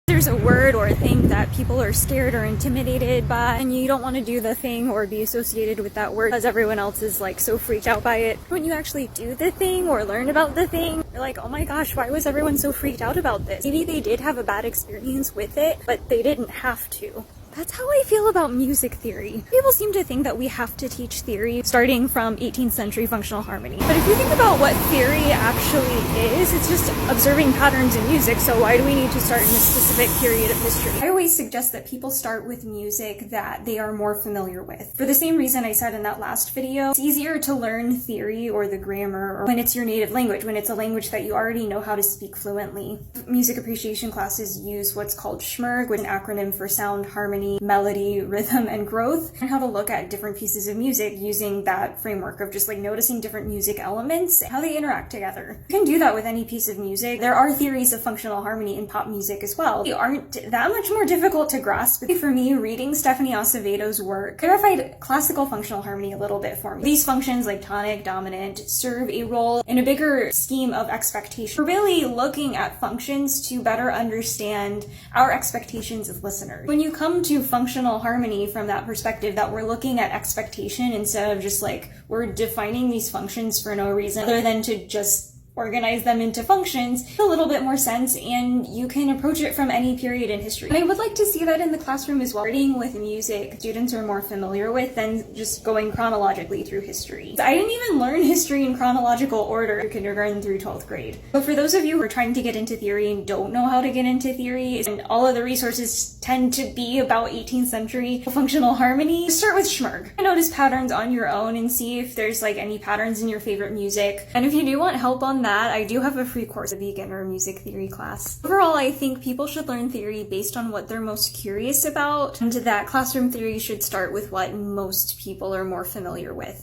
There's a word or a thing that people are scared or intimidated by, and you don't want to do the thing or be associated with that word because everyone else is like so freaked out by it. When you actually do the thing or learn about the thing, you're like, oh my gosh, why was everyone so freaked out about this? Maybe they did have a bad experience with it, but they didn't have to. That's how I feel about music theory. People seem to think that we have to teach theory starting from 18th century functional harmony. But if you think about what theory actually is, it's just observing patterns in music, so why do we need to start in a specific period of history? I always suggest that people start with music that they are more familiar with. For the same reason I said in that last video, it's easier to learn theory or the grammar or when it's your native language, when it's a language that you already know how to speak fluently. Music appreciation classes use what's called SMRG, which is an acronym for sound, harmony, melody, rhythm, and growth, and how to look at different pieces of music using that framework of just like noticing different music elements, how they interact together. You can do that with any piece of music. There are theories of functional harmony in pop music as well. They aren't that much more difficult to grasp. For me, reading Stephanie Acevedo's work clarified classical functional harmony a little bit for me. These functions like tonic, dominant, serve a role in a bigger scheme of expectation. We're really looking at functions to better understand our expectations as listeners. When you come to functional harmony from that perspective, that we're looking at expectation instead of just like we're defining these functions for no reason other than to just organize them into functions, a little bit more sense, and you can approach it from any period in history. And I would like to see that in the classroom as well. Starting with music students are more familiar with than just going chronologically through history. I didn't even learn history in chronological order kindergarten through 12th grade. But for those of you who are trying to get into theory and don't know how to get into theory, and all of the resources tend to be about 18th century functional harmony, start with SMRG. Notice patterns on your own and see if there's like any patterns in your favorite music. And if you do want help on that, I do have a free course, a beginner music theory class. Overall, I think people should learn theory based on what they're most curious about, and that classroom theory should start with what most people are more familiar with.